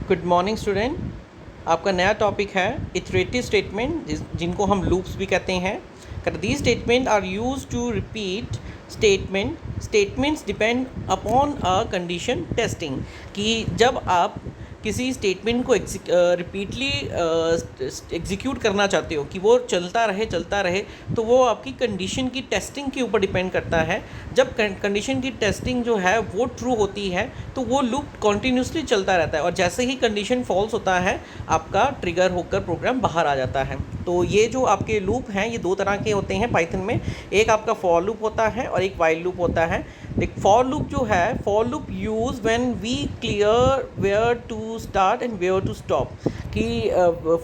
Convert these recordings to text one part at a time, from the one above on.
Good morning student. आपका नया topic है इटरेटिव स्टेटमेंट, जिनको हम लूप्स भी कहते हैं। These statement are use to repeat statements depend upon a condition testing. कि जब आप किसी स्टेटमेंट को रिपीटली एग्जीक्यूट करना चाहते हो कि वो चलता रहे, तो वो आपकी कंडीशन की टेस्टिंग के ऊपर डिपेंड करता है। जब कंडीशन की टेस्टिंग जो है वो ट्रू होती है तो वो लूप कॉन्टीन्यूसली चलता रहता है, और जैसे ही कंडीशन फॉल्स होता है आपका ट्रिगर होकर प्रोग्राम बाहर आ जाता है। तो ये जो आपके लूप हैं ये दो तरह के होते हैं पाइथन में। एक आपका फॉर लूप होता है और एक वाइल लूप होता है। एक फॉर लूप जो है, for loop use when we clear where to start and where to stop. कि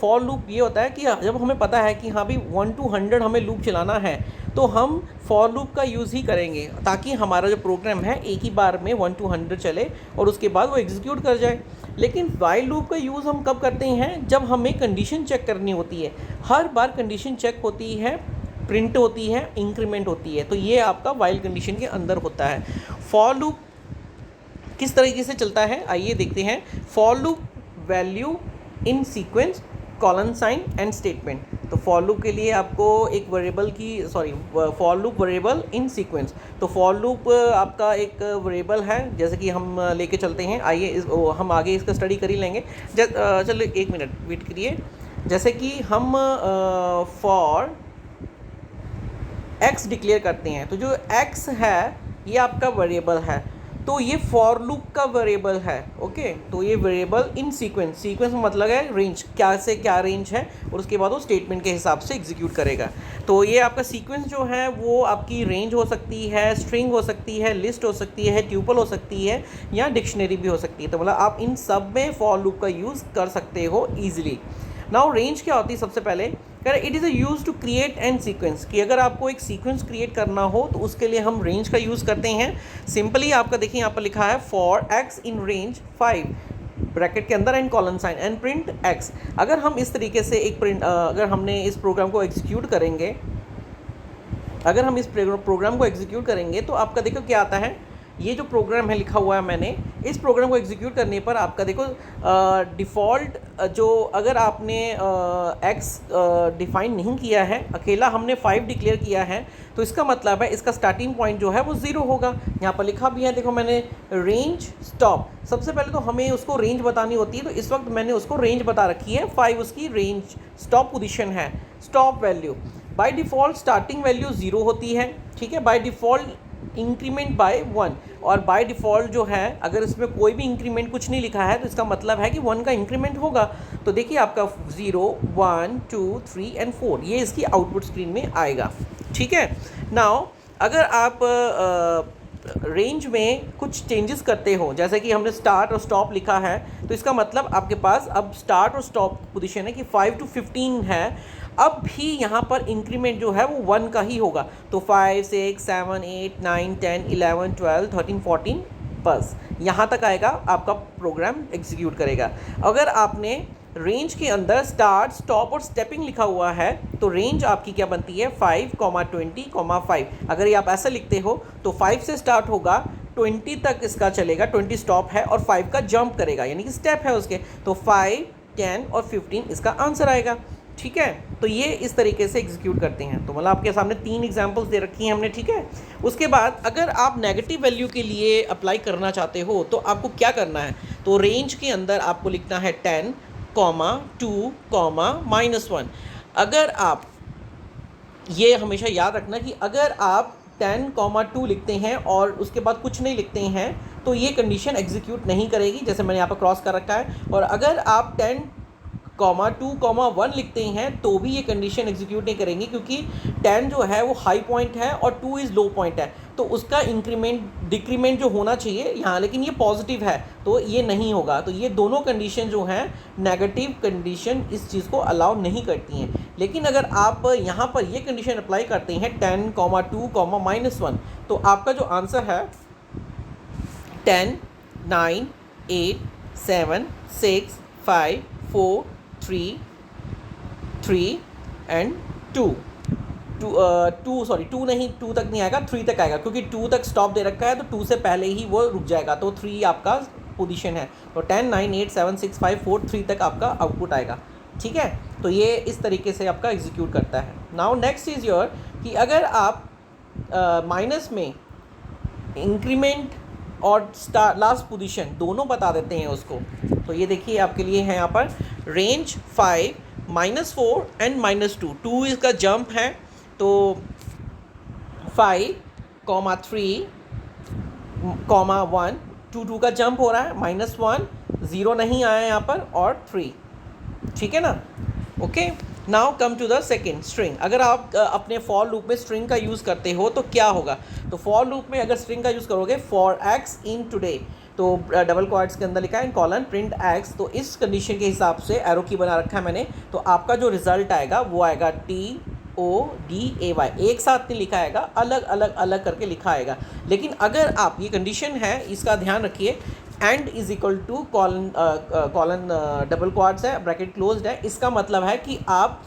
फॉर लूप ये होता है कि जब हमें पता है कि हाँ भी 1 to 100 हमें लूप चलाना है तो हम फॉर लूप का यूज़ ही करेंगे, ताकि हमारा जो प्रोग्राम है एक ही बार में 1 to 100 चले और उसके बाद वो एग्जीक्यूट कर जाए। लेकिन वाइल लूप का यूज़ हम कब करते हैं? जब हमें कंडीशन चेक करनी होती है। हर बार कंडीशन चेक होती है, प्रिंट होती है, इंक्रीमेंट होती है, तो ये आपका वाइल कंडीशन के अंदर होता है। फॉर लूप किस तरीके से चलता है आइए देखते हैं। For loop value in sequence, colon sign and statement. तो फॉर लूप के लिए आपको एक वेरिएबल की for loop variable in sequence. तो फॉर लूप आपका एक वेरिएबल है, जैसे कि हम लेके चलते हैं। आइए हम आगे इसका स्टडी कर ही लेंगे। चलो एक मिनट वेट करिए। जैसे कि हम फॉर एक्स डिक्लेयर करते हैं, तो जो एक्स है ये आपका वेरिएबल है, तो ये फॉर लूप का वेरिएबल है। ओके, तो ये वेरिएबल इन सीक्वेंस, सीक्वेंस में मतलब है रेंज, क्या से क्या रेंज है, और उसके बाद वो स्टेटमेंट के हिसाब से एग्जीक्यूट करेगा। तो ये आपका सीक्वेंस जो है वो आपकी रेंज हो सकती है, स्ट्रिंग हो सकती है, लिस्ट हो सकती है, ट्यूपल हो सकती है, या डिक्शनरी भी हो सकती है। तो मतलब आप इन सब में फॉर लूप का यूज़ कर सकते हो ईजिली। नाउ रेंज क्या होती है? सबसे पहले it is a use to create and sequence. कि अगर आपको एक सीक्वेंस क्रिएट करना हो तो उसके लिए हम रेंज का यूज़ करते हैं। सिंपली आपका देखिए यहाँ पर लिखा है for x in range 5 bracket के अंदर and colon sign and print x. अगर हम इस तरीके से एक अगर हमने इस प्रोग्राम को एग्जीक्यूट करेंगे, अगर हम इस प्रोग्राम को एग्जीक्यूट करेंगे तो आपका देखो क्या आता है। ये जो प्रोग्राम है लिखा हुआ है मैंने, इस प्रोग्राम को एग्जीक्यूट करने पर आपका देखो डिफ़ॉल्ट जो, अगर आपने एक्स डिफाइन नहीं किया है, अकेला हमने 5 डिक्लेयर किया है, तो इसका मतलब है इसका स्टार्टिंग पॉइंट जो है वो 0 होगा। यहाँ पर लिखा भी है, देखो मैंने रेंज स्टॉप। सबसे पहले तो हमें उसको रेंज बतानी होती है, तो इस वक्त मैंने उसको रेंज बता रखी है। 5 उसकी रेंज स्टॉप पोजीशन है, stop value. By default starting value 0 होती है, ठीक है। बाय डिफ़ॉल्ट इंक्रीमेंट बाय 1, और बाय डिफ़ॉल्ट जो है अगर इसमें कोई भी इंक्रीमेंट कुछ नहीं लिखा है तो इसका मतलब है कि 1 का इंक्रीमेंट होगा। तो देखिए आपका 0, 1, 2, 3 एंड 4 ये इसकी आउटपुट स्क्रीन में आएगा, ठीक है। नाउ अगर आप रेंज में कुछ चेंजेस करते हो, जैसे कि हमने स्टार्ट और स्टॉप लिखा है, तो इसका मतलब आपके पास अब स्टार्ट और स्टॉप पोजीशन है कि 5 to 15 है। अब भी यहाँ पर इंक्रीमेंट जो है वो 1 का ही होगा। तो 5, 6, 7, 8, 9, 10, 11, 12, 13, 14 बस यहाँ तक आएगा, आपका प्रोग्राम एग्जीक्यूट करेगा। अगर आपने रेंज के अंदर स्टार्ट, स्टॉप और स्टेपिंग लिखा हुआ है तो रेंज आपकी क्या बनती है? 5, 20, 5। अगर ये आप ऐसा लिखते हो तो 5 से स्टार्ट होगा, 20 तक इसका चलेगा, 20 स्टॉप है और 5 का जंप करेगा, यानी कि स्टेप है उसके। तो 5, 10 और 15 इसका आंसर आएगा, ठीक है। तो ये इस तरीके से एग्जीक्यूट करते हैं। तो मतलब आपके सामने 3 एग्जांपल्स दे रखी हैं हमने, ठीक है। उसके बाद अगर आप नेगेटिव वैल्यू के लिए अप्लाई करना चाहते हो तो आपको क्या करना है? तो रेंज के अंदर आपको लिखना है 10, 2, -1। अगर आप ये हमेशा याद रखना कि अगर आप 10, 2 लिखते हैं और उसके बाद कुछ नहीं लिखते हैं तो ये कंडीशन एग्जीक्यूट नहीं करेगी, जैसे मैंने यहाँ पर क्रॉस कर रखा है। और अगर आप 10, 2, 1 लिखते हैं तो भी ये कंडीशन एग्जीक्यूट नहीं करेंगे, क्योंकि 10 जो है वो हाई पॉइंट है और 2 इज़ लो पॉइंट है, तो उसका इंक्रीमेंट डिक्रीमेंट जो होना चाहिए यहाँ, लेकिन ये पॉजिटिव है तो ये नहीं होगा। तो ये दोनों कंडीशन जो हैं नेगेटिव कंडीशन इस चीज़ को अलाउ नहीं करती हैं। लेकिन अगर आप यहाँ पर ये कंडीशन अप्लाई करते हैं 10, 2, -1, तो आपका जो आंसर है 10, 9, 8, 7, 6, 5, 4, 3 एंड 2 नहीं, 2 तक नहीं आएगा, 3 तक आएगा, क्योंकि 2 तक स्टॉप दे रखा है तो 2 से पहले ही वो रुक जाएगा। तो 3 आपका पोजीशन है, तो 10 9 8 7 6 5 4 3 तक आपका आउटपुट आएगा। ठीक है, तो ये इस तरीके से आपका एग्जीक्यूट करता है। नाउ नेक्स्ट इज़ योर कि अगर आप माइनस में इंक्रीमेंट और लास्ट पोजीशन दोनों बता देते हैं उसको, तो ये देखिए आपके लिए है यहाँ पर रेंज 5 -4 एंड -2, 2 इसका जंप है, तो 5 3 1 2 का जंप हो रहा है, -1 0 नहीं आया यहाँ पर और 3। ठीक है ना, okay. Now come to the second string. अगर आप अपने फॉर लूप में स्ट्रिंग का यूज़ करते हो तो क्या होगा, तो फॉर लूप में अगर स्ट्रिंग का यूज़ करोगे फॉर एक्स इन टुडे, तो डबल क्वाड्स के अंदर लिखा है कॉलन प्रिंट एक्स, तो इस कंडीशन के हिसाब से एरो की बना रखा है मैंने, तो आपका जो रिजल्ट आएगा वो आएगा TODAY, एक साथ नहीं लिखा आएगा, अलग अलग अलग करके लिखा आएगा। लेकिन अगर आप, ये कंडीशन है इसका ध्यान रखिए, and is equal to colon double quotes है, ब्रैकेट क्लोज्ड है, इसका मतलब है कि आप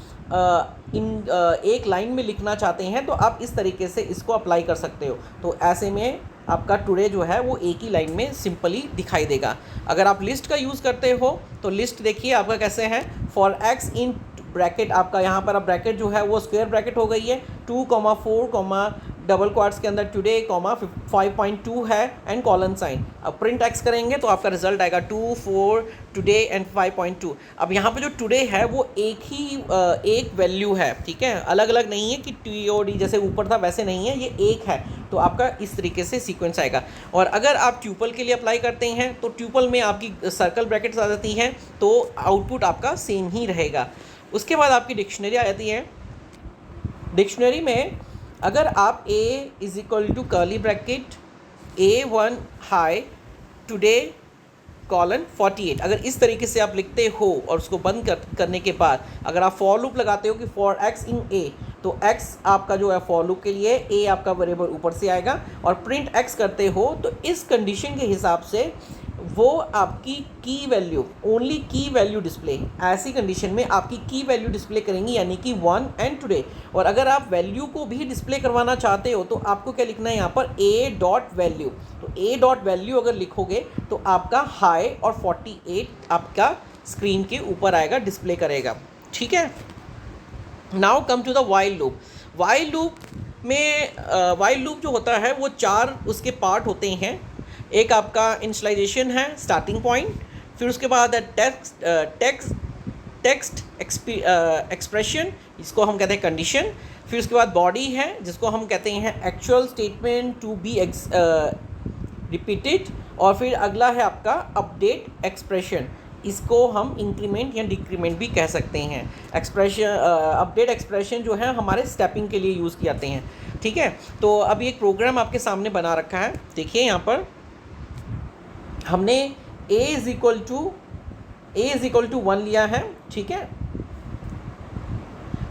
एक लाइन में लिखना चाहते हैं तो आप इस तरीके से इसको अप्लाई कर सकते हो। तो ऐसे में आपका टुडे जो है वो एक ही लाइन में सिंपली दिखाई देगा। अगर आप लिस्ट का यूज़ करते हो तो लिस्ट देखिए आपका कैसे है, फॉर एक्स इन ब्रैकेट, आपका यहाँ पर अब ब्रैकेट जो है वो स्क्वायर ब्रैकेट हो गई है, 2 4 डबल क्वाड्स के अंदर टुडे 5.2 है एंड कॉलन साइन। अब प्रिंट एक्स करेंगे तो आपका रिजल्ट आएगा 2 4 टुडे एंड 5.2। अब यहाँ पे जो टुडे है वो एक वैल्यू है, ठीक है, अलग अलग नहीं है कि TOD जैसे ऊपर था वैसे नहीं है, ये एक है, तो आपका इस तरीके से सीक्वेंस आएगा। और अगर आप ट्यूपल के लिए अप्लाई करते हैं तो ट्यूपल में आपकी सर्कल ब्रैकेट्स आ जाती हैं, तो आउटपुट आपका सेम ही रहेगा। उसके बाद आपकी डिक्शनरी आ जाती है। डिक्शनरी में अगर आप A is equal to curly bracket A1 hi today colon 48, अगर इस तरीके से आप लिखते हो और उसको बंद करने के बाद अगर आप फॉर लूप लगाते हो कि फॉर एक्स इन A, तो x आपका जो है फॉर लूप के लिए, A आपका वेरिएबल ऊपर से आएगा, और प्रिंट x करते हो तो इस कंडीशन के हिसाब से वो आपकी की वैल्यू, ओनली की वैल्यू डिस्प्ले, ऐसी कंडीशन में आपकी की वैल्यू डिस्प्ले करेंगी, यानी कि 1 एंड टुडे। और अगर आप वैल्यू को भी डिस्प्ले करवाना चाहते हो तो आपको क्या लिखना है यहाँ पर A डॉट वैल्यू, तो A डॉट वैल्यू अगर लिखोगे तो आपका हाई और 48 आपका स्क्रीन के ऊपर आएगा, डिस्प्ले करेगा। ठीक है, now come to the while loop. While loop में वाइल लूप जो होता है वो 4 उसके पार्ट होते हैं। एक आपका इनिशियलाइजेशन है, स्टार्टिंग पॉइंट, फिर उसके बाद टेक्स्ट एक्सप्रेशन, इसको हम कहते हैं कंडीशन, फिर उसके बाद बॉडी है जिसको हम कहते हैं actual statement to be repeated, और फिर अगला है आपका अपडेट एक्सप्रेशन, इसको हम इंक्रीमेंट या डिक्रीमेंट भी कह सकते हैं। अपडेट एक्सप्रेशन जो है हमारे स्टेपिंग के लिए यूज़ किए जाते हैं। ठीक है, तो अभी एक प्रोग्राम आपके सामने बना रखा है, देखिए यहाँ पर हमने a इज इक्वल टू 1 लिया है। ठीक है,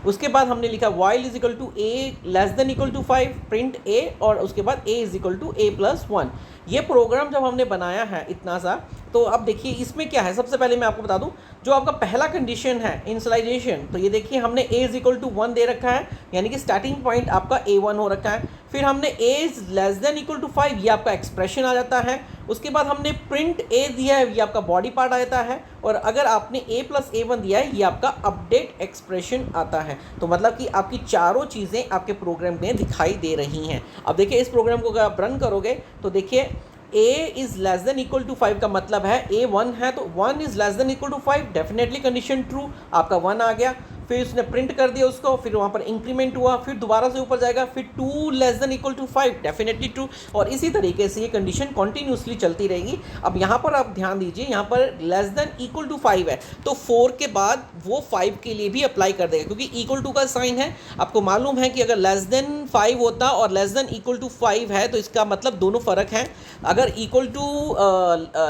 उसके बाद हमने लिखा while is equal to a less than equal to 5, print a, और उसके बाद a is equal to a+1। ये प्रोग्राम जब हमने बनाया है इतना सा, तो अब देखिए इसमें क्या है। सबसे पहले मैं आपको बता दूं, जो आपका पहला कंडीशन है इनिशियलाइजेशन, तो ये देखिए हमने a इज इक्वल टू 1 दे रखा है, यानी कि स्टार्टिंग पॉइंट आपका A1 हो रखा है। फिर हमने a is less than equal to 5, ये आपका एक्सप्रेशन आ जाता है। उसके बाद हमने प्रिंट a दिया है, ये आपका बॉडी पार्ट आ जाता है, और अगर आपने a+a1 दिया है, ये आपका अपडेट एक्सप्रेशन आता है। तो मतलब कि आपकी चारों चीज़ें आपके प्रोग्राम में दिखाई दे रही हैं। अब देखिए इस प्रोग्राम को अगर आप रन करोगे तो देखिए a is less than equal to 5 का मतलब है a 1 है, तो 1 is less than equal to 5, definitely condition true, आपका 1 आ गया। फिर उसने प्रिंट कर दिया उसको, फिर वहाँ पर इंक्रीमेंट हुआ, फिर दोबारा से ऊपर जाएगा, फिर 2 less than equal to 5, definitely true, और इसी तरीके से ये कंडीशन कॉन्टीन्यूसली चलती रहेगी। अब यहाँ पर आप ध्यान दीजिए, यहाँ पर लेस देन इक्वल टू 5 है, तो 4 के बाद वो 5 के लिए भी अप्लाई कर देगा, क्योंकि इक्वल टू का साइन है। आपको मालूम है कि अगर लेस देन 5 होता और लेस देन इक्वल टू 5 है तो इसका मतलब दोनों फ़र्क हैं। अगर इक्वल टू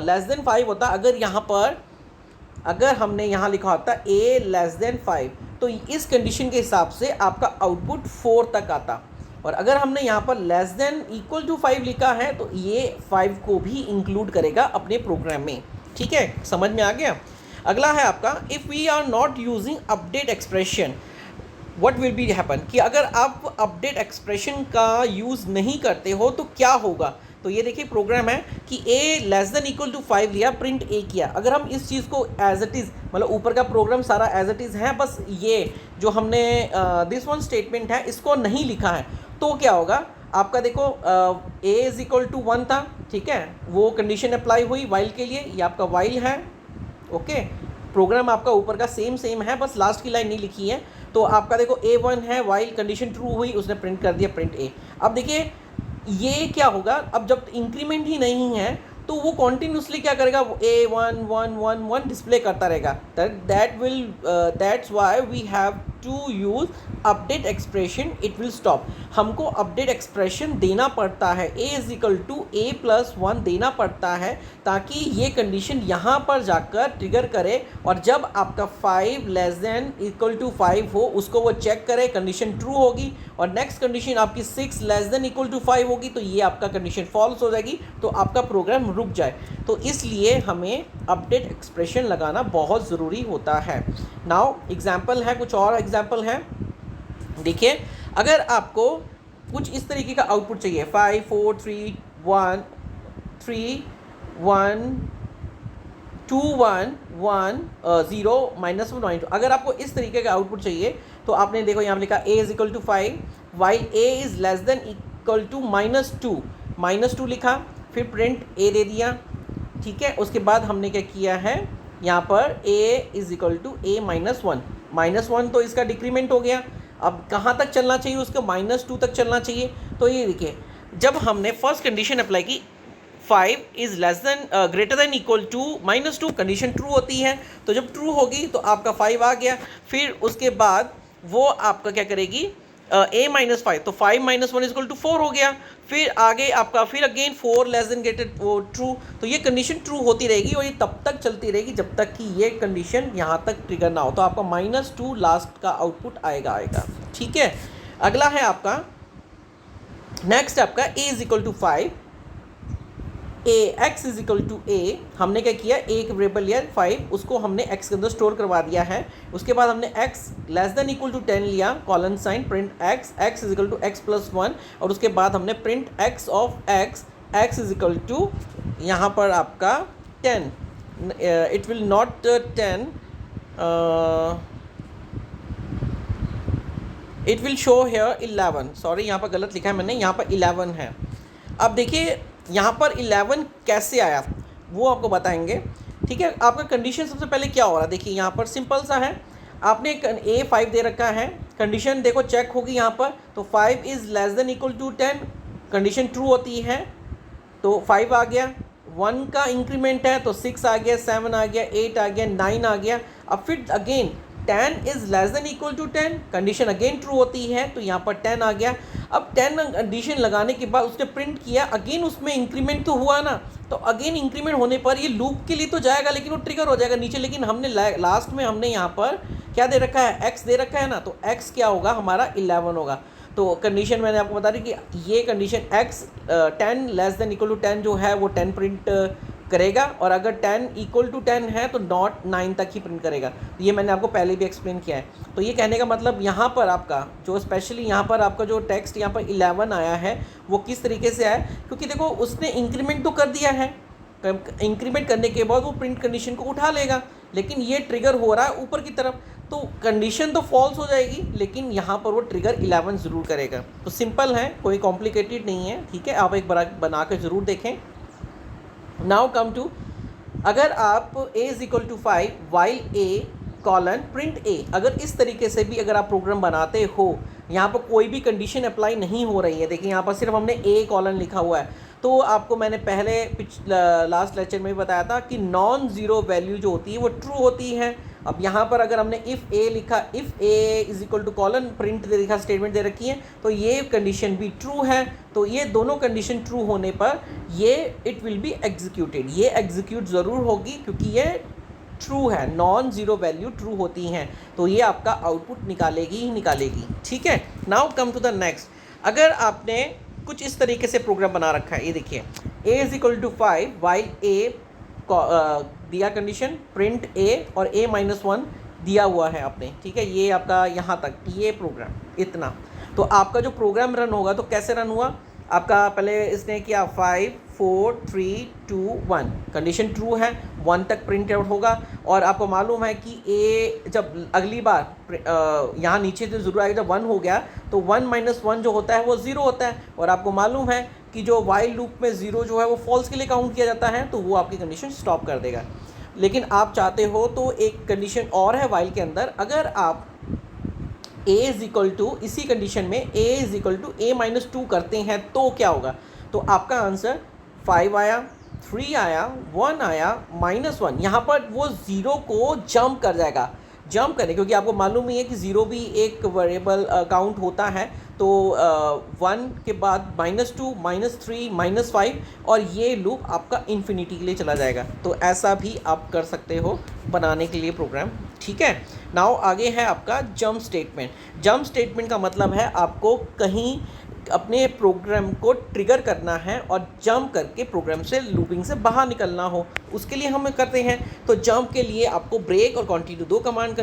लेस देन 5 होता, अगर हमने यहाँ लिखा होता a लेस देन 5, तो इस कंडीशन के हिसाब से आपका आउटपुट 4 तक आता, और अगर हमने यहाँ पर लेस देन इक्वल टू 5 लिखा है तो ये 5 को भी इंक्लूड करेगा अपने प्रोग्राम में। ठीक है, समझ में आ गया। अगला है आपका if we are not using update expression what will be happen, कि अगर आप अपडेट एक्सप्रेशन का यूज़ नहीं करते हो तो क्या होगा। तो ये देखिए प्रोग्राम है कि a less than equal to 5 लिया, प्रिंट a किया। अगर हम इस चीज़ को एज इट इज़, मतलब ऊपर का प्रोग्राम सारा एज इट इज़ है, बस ये जो हमने दिस वन स्टेटमेंट है इसको नहीं लिखा है, तो क्या होगा आपका, देखो a इज इक्वल टू 1 था, ठीक है, वो कंडीशन अप्लाई हुई वाइल के लिए, ये आपका वाइल है, ओके। प्रोग्राम आपका ऊपर का सेम है, बस लास्ट की लाइन नहीं लिखी है। तो आपका देखो a1 है, वाइल कंडीशन ट्रू हुई, उसने प्रिंट कर दिया प्रिंट a। अब देखिए ये क्या होगा, अब जब इंक्रीमेंट ही नहीं है तो वो कॉन्टिन्यूसली क्या करेगा, a1 1 1 1 डिस्प्ले करता रहेगा। That's why we have to use update expression, it will stop. हमको अपडेट एक्सप्रेशन देना पड़ता है, a is equal to a plus 1 देना पड़ता है, ताकि ये कंडीशन यहाँ पर जाकर ट्रिगर करे, और जब आपका 5 लेस देन इक्वल टू 5 हो उसको वो चेक करे, कंडीशन ट्रू होगी, और नेक्स्ट कंडीशन आपकी 6 लेस देन इक्वल टू 5 होगी, तो ये आपका कंडीशन फॉल्स हो जाएगी, तो आपका प्रोग्राम रुक जाए। तो इसलिए हमें अपडेट एक्सप्रेशन लगाना बहुत ज़रूरी होता है। नाउ एग्जाम्पल है, कुछ और एग्जाम्पल है, देखिए। अगर आपको कुछ इस तरीके का आउटपुट चाहिए, 5 4 3 1 3 1 2 1 1 0 -1 -2, अगर आपको इस तरीके का आउटपुट चाहिए तो आपने देखो यहाँ लिखा a is equal to 5 while a is less than equal to -2 लिखा, फिर प्रिंट a दे दिया, ठीक है। उसके बाद हमने क्या किया है, यहाँ पर a is equal to a -1 तो इसका डिक्रीमेंट हो गया। अब कहाँ तक चलना चाहिए उसको, -2 तक चलना चाहिए। तो ये देखिए जब हमने फर्स्ट कंडीशन अप्लाई की 5 is less than greater than equal to -2, condition true होती है, तो जब ट्रू होगी तो आपका 5 आ गया। फिर उसके बाद वो आपका क्या करेगी, a-5, तो 5 - 1 इक्वल टू 4 हो गया। फिर आगे आपका फिर अगेन 4 लेस देन ग्रेटर वो ट्रू, तो ये कंडीशन ट्रू होती रहेगी, और ये तब तक चलती रहेगी जब तक कि ये कंडीशन यहाँ तक ट्रिगर ना हो। तो आपका -2 लास्ट का आउटपुट आएगा, ठीक है। अगला है आपका नेक्स्ट, आपका a is equal to 5, x is equal to a, हमने क्या किया, एक वेरिएबल लिया 5, उसको हमने x के अंदर स्टोर करवा दिया है। उसके बाद हमने x less than equal to 10 लिया, colon sign, print x is equal to x plus 1, और उसके बाद हमने print x of x is equal to यहाँ पर आपका 10, it will not 10, it will show here 11, sorry यहाँ पर गलत लिखा है मैंने, यहाँ पर 11 है। अब देखिए यहाँ पर 11 कैसे आया वो आपको बताएंगे, ठीक है। आपका कंडीशन सबसे पहले क्या हो रहा है, देखिए यहाँ पर सिंपल सा है, आपने a5 दे रखा है, कंडीशन देखो चेक होगी यहाँ पर, तो 5 is less than equal to 10, condition true होती है, तो 5 आ गया, 1 का इंक्रीमेंट है तो 6 आ गया, 7 आ गया, 8 आ गया, 9 आ गया। अब फिर again 10 is less than equal to 10, condition again true होती है, तो यहाँ पर 10 आ गया। अब 10 कंडीशन लगाने के बाद उसने प्रिंट किया, अगेन उसमें इंक्रीमेंट तो हुआ ना, तो अगेन इंक्रीमेंट होने पर ये लूप के लिए तो जाएगा, लेकिन वो ट्रिगर हो जाएगा नीचे। लेकिन हमने लास्ट में हमने यहाँ पर क्या दे रखा है, x दे रखा है ना, तो x क्या होगा हमारा 11 होगा। तो कंडीशन मैंने आपको बता दी कि ये condition x 10 less than equal to 10 जो है वो 10 प्रिंट करेगा, और अगर 10 इक्वल टू 10 है तो नॉट 9 तक ही प्रिंट करेगा। तो ये मैंने आपको पहले भी एक्सप्लेन किया है। तो ये कहने का मतलब यहाँ पर आपका जो स्पेशली यहाँ पर आपका जो टेक्स्ट यहाँ पर 11 आया है वो किस तरीके से आया, क्योंकि देखो उसने इंक्रीमेंट तो कर दिया है, इंक्रीमेंट करने के बाद वो प्रिंट कंडीशन को उठा लेगा, लेकिन ये ट्रिगर हो रहा है ऊपर की तरफ, तो कंडीशन तो फॉल्स हो जाएगी, लेकिन यहाँ पर वो ट्रिगर 11 ज़रूर करेगा। तो सिंपल है, कोई कॉम्प्लिकेटेड नहीं है, ठीक है। आप एक बार बना कर ज़रूर देखें। नाउ कम टू, अगर आप a is equal to 5 while a colon print a, अगर इस तरीके से भी अगर आप प्रोग्राम बनाते हो, यहाँ पर कोई भी कंडीशन अप्लाई नहीं हो रही है, देखिए यहाँ पर सिर्फ हमने a कॉलन लिखा हुआ है, तो आपको मैंने पहले लास्ट लेक्चर में भी बताया था कि नॉन ज़ीरो वैल्यू जो होती है वो ट्रू होती है। अब यहाँ पर अगर हमने इफ़ a लिखा, if a is equal to colon print दे लिखा, स्टेटमेंट दे रखी है, तो ये कंडीशन भी ट्रू है। तो ये दोनों कंडीशन ट्रू होने पर ये इट विल बी एग्जीक्यूटेड, ये एग्जीक्यूट ज़रूर होगी, क्योंकि ये ट्रू है, नॉन ज़ीरो वैल्यू ट्रू होती हैं, तो ये आपका आउटपुट निकालेगी ही निकालेगी, ठीक है। Now come to the next, अगर आपने कुछ इस तरीके से प्रोग्राम बना रखा है, ये देखिए a is equal to 5 while a दिया कंडीशन प्रिंट a और a-1 दिया हुआ है आपने, ठीक है। ये आपका यहाँ तक ये प्रोग्राम इतना, तो आपका जो प्रोग्राम रन होगा तो कैसे रन हुआ, आपका पहले इसने किया 5 4 3 2 1, कंडीशन ट्रू है, 1 तक प्रिंट आउट होगा। और आपको मालूम है कि ए जब अगली बार यहाँ नीचे जो ज़रूर आएगा, जब 1 हो गया तो 1 - 1 जो होता है वो 0 होता है। और आपको मालूम है कि जो वाइल लूप में 0 जो है वो फॉल्स के लिए काउंट किया जाता है, तो वो आपकी कंडीशन स्टॉप कर देगा। लेकिन आप चाहते हो तो एक कंडीशन और है वाइल के अंदर, अगर आप a इज़ इक्वल टू, इसी कंडीशन में a is equal to a - 2 करते हैं तो क्या होगा। तो आपका आंसर 5 आया, 3 आया, 1 आया, -1, यहाँ पर वो 0 को जंप कर जाएगा। जंप करें क्योंकि आपको मालूम ही है कि 0 भी एक वेरिएबल काउंट होता है। तो 1 के बाद -2, -3, -5, और ये लूप आपका इन्फिनिटी के लिए चला जाएगा। तो ऐसा भी आप कर सकते हो बनाने के लिए प्रोग्राम, ठीक है। नाउ आगे है आपका जंप स्टेटमेंट। जंप स्टेटमेंट का मतलब है आपको कहीं अपने प्रोग्राम को ट्रिगर करना है और जंप करके प्रोग्राम से, लूपिंग से बाहर निकलना हो, उसके लिए हम करते हैं। तो जंप के लिए आपको ब्रेक और कंटिन्यू 2 कमांड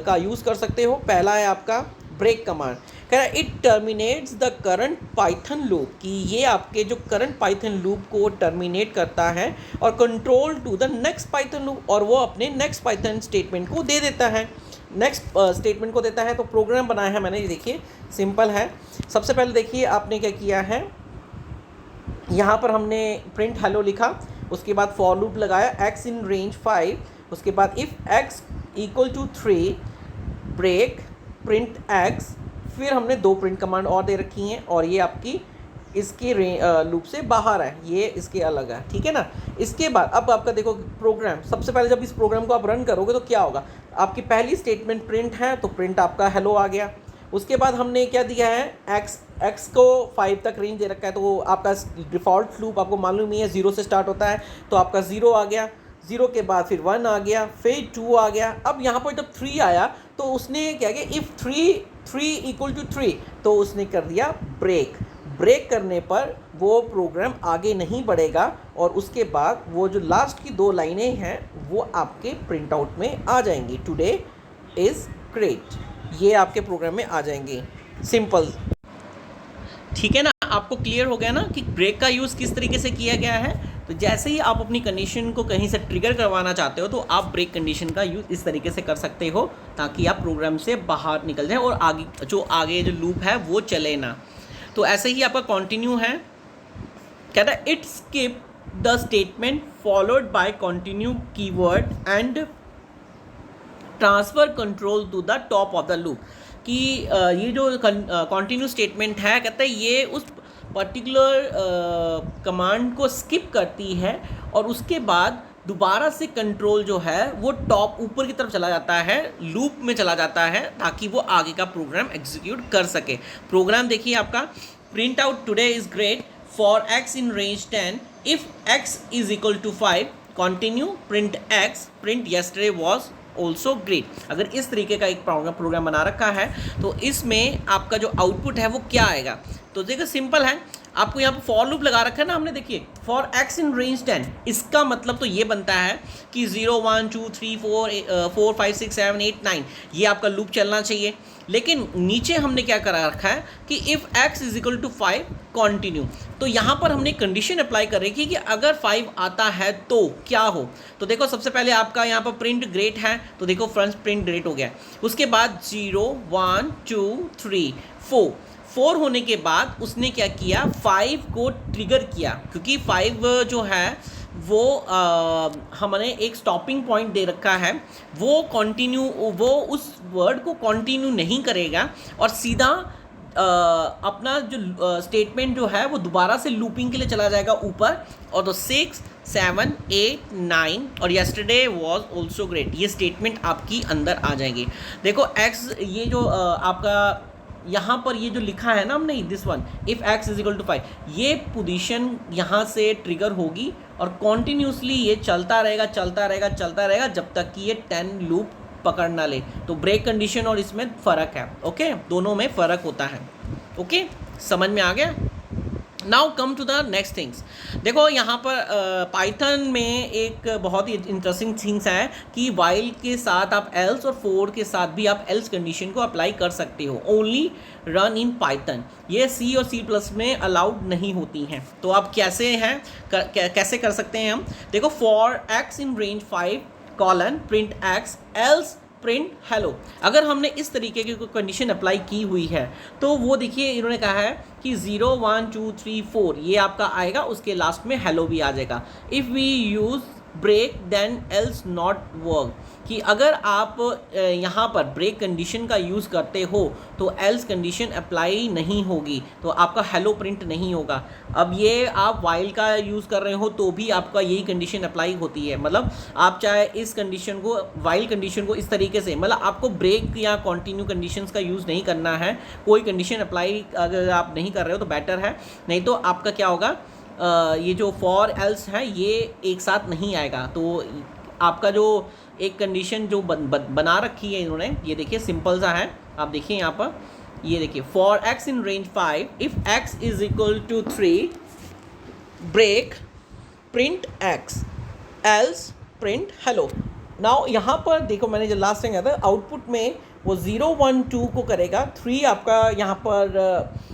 का यूज़ कर सकते हो। पहला है आपका ब्रेक कमांड, कह रहा है it terminates the current Python loop, कि ये आपके जो करंट पाइथन लूप को टर्मिनेट करता है और control to the next Python loop, और वो अपने नेक्स्ट पाइथन स्टेटमेंट को दे देता है, नेक्स्ट स्टेटमेंट को देता है। तो प्रोग्राम बनाया है मैंने, ये देखिए सिंपल है। सबसे पहले देखिए आपने क्या किया है, यहाँ पर हमने प्रिंट हेलो लिखा, उसके बाद फॉर लूप लगाया x इन रेंज 5, उसके बाद if x equal to 3 break print x, फिर हमने 2 प्रिंट कमांड और दे रखी हैं, और ये आपकी इसके लूप से बाहर है, ये इसके अलग है, ठीक है ना। इसके बाद अब आपका देखो प्रोग्राम, सबसे पहले जब इस प्रोग्राम को आप रन करोगे तो क्या होगा, आपकी पहली स्टेटमेंट प्रिंट है, तो प्रिंट आपका हेलो आ गया। उसके बाद हमने क्या दिया है, x को 5 तक रेंज दे रखा है, तो आपका डिफ़ॉल्ट लूप आपको मालूम ही है 0 से स्टार्ट होता है, तो आपका 0 आ गया। 0 के बाद फिर 1 आ गया, फिर 2 आ गया। अब यहाँ पर जब 3 आया तो उसने क्या किया, इफ़ 3 इक्वल टू 3, तो उसने कर दिया ब्रेक। ब्रेक करने पर वो प्रोग्राम आगे नहीं बढ़ेगा, और उसके बाद वो जो लास्ट की 2 लाइनें हैं वो आपके प्रिंट आउट में आ जाएंगी, टुडे इज़ ग्रेट, ये आपके प्रोग्राम में आ जाएंगे। सिंपल, ठीक है ना। आपको क्लियर हो गया ना कि ब्रेक का यूज़ किस तरीके से किया गया है। तो जैसे ही आप अपनी कंडीशन को कहीं से ट्रिगर करवाना चाहते हो, तो आप ब्रेक कंडीशन का यूज़ इस तरीके से कर सकते हो, ताकि आप प्रोग्राम से बाहर निकल जाएं और आगे जो लूप है वो चले ना। तो ऐसे ही आपका कंटिन्यू है, कहता है it skip the statement followed by continue keyword and transfer control to the top of the loop, कि ये जो कंटिन्यू स्टेटमेंट है, कहता है ये उस पर्टिकुलर कमांड को स्किप करती है, और उसके बाद दोबारा से कंट्रोल जो है वो टॉप ऊपर की तरफ चला जाता है, लूप में चला जाता है, ताकि वो आगे का प्रोग्राम एग्जीक्यूट कर सके। प्रोग्राम देखिए आपका, print out today is great for x in range 10, if x is equal to 5, continue print x, print yesterday was also great. अगर इस तरीके का एक प्रोग्राम बना रखा है, तो इसमें आपका जो आउटपुट है वो क्या आएगा। तो देखो सिंपल है, आपको यहाँ पर फॉर लूप लगा रखा है ना हमने, देखिए फॉर x इन रेंज 10, इसका मतलब तो ये बनता है कि 0 1 2 3 4 5 6 7 8 9 ये आपका लूप चलना चाहिए। लेकिन नीचे हमने क्या करा रखा है कि if x is equal to 5 continue, तो यहाँ पर हमने कंडीशन अप्लाई कर रखी है कि अगर 5 आता है तो क्या हो। तो देखो सबसे पहले आपका यहाँ पर प्रिंट ग्रेट है, तो देखो फ्रंट प्रिंट ग्रेट हो गया। उसके बाद 0 1 2 3 4 होने के बाद उसने क्या किया, 5 को ट्रिगर किया, क्योंकि 5 जो है वो हमने एक स्टॉपिंग पॉइंट दे रखा है, वो कंटिन्यू, वो उस वर्ड को कंटिन्यू नहीं करेगा और सीधा अपना जो स्टेटमेंट जो है वो दोबारा से लूपिंग के लिए चला जाएगा ऊपर, और तो 6 7 8 9 और yesterday was also great ये स्टेटमेंट आपकी अंदर आ जाएंगे। देखो x, ये जो आपका यहाँ पर ये जो लिखा है ना हमने, this one, if x is equal to 5, ये पोजीशन यहाँ से ट्रिगर होगी और कॉन्टीन्यूसली ये चलता रहेगा जब तक कि ये 10 लूप पकड़ ना ले। तो ब्रेक कंडीशन और इसमें फ़र्क है, ओके, दोनों में फ़र्क होता है, ओके, समझ में आ गया। Now come to the next things. देखो यहाँ पर पाइथन में एक बहुत ही इंटरेस्टिंग थिंग्स है कि वाइल के साथ आप एल्स और फोर के साथ भी आप एल्स कंडीशन को अप्लाई कर सकते हो, ओनली रन इन पाइथन। ये सी और सी प्लस में अलाउड नहीं होती हैं। तो आप कैसे हैं कैसे कर सकते हैं हम? देखो, for x in range 5 colon print x else print hello. अगर हमने इस तरीके की कोई कंडीशन अप्लाई की हुई है तो वो देखिए इन्होंने कहा है कि 0 1 2 3 4 ये आपका आएगा, उसके लास्ट में हेलो भी आ जाएगा। If we use break then else not work, कि अगर आप यहाँ पर ब्रेक कंडीशन का यूज़ करते हो तो एल्स कंडीशन अप्लाई नहीं होगी, तो आपका हेलो प्रिंट नहीं होगा। अब ये आप वाइल का यूज़ कर रहे हो तो भी आपका यही कंडीशन अप्लाई होती है। मतलब आप चाहे इस कंडीशन को, वाइल कंडीशन को इस तरीके से, मतलब आपको ब्रेक या कॉन्टिन्यू कंडीशंस का यूज़ नहीं करना है। कोई कंडीशन अप्लाई अगर आप नहीं कर रहे हो तो बेटर है, नहीं तो आपका क्या होगा, ये जो फॉर एल्स है ये एक साथ नहीं आएगा। तो आपका जो एक कंडीशन जो बना रखी है इन्होंने, ये देखिए सिंपल सा है, आप देखिए यहाँ पर, ये देखिए for x in range 5 if x is equal to 3 break print x else print hello. Now यहाँ पर देखो, मैंने जो लास्ट टाइम कहा था आउटपुट में वो 0 1 2 को करेगा, 3 आपका यहाँ पर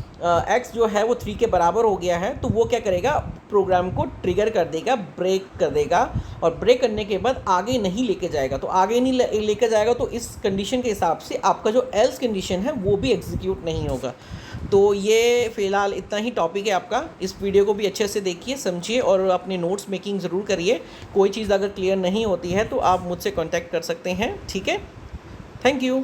एक्स जो है वो 3 के बराबर हो गया है, तो वो क्या करेगा, प्रोग्राम को ट्रिगर कर देगा, ब्रेक कर देगा, और ब्रेक करने के बाद आगे नहीं लेके जाएगा। तो आगे नहीं लेके जाएगा तो इस कंडीशन के हिसाब से आपका जो एल्स कंडीशन है वो भी एग्जीक्यूट नहीं होगा। तो ये फ़िलहाल इतना ही टॉपिक है आपका। इस वीडियो को भी अच्छे से देखिए, समझिए और अपने नोट्स मेकिंग ज़रूर करिए। कोई चीज़ अगर क्लियर नहीं होती है तो आप मुझसे कॉन्टैक्ट कर सकते हैं, ठीक है। Thank you.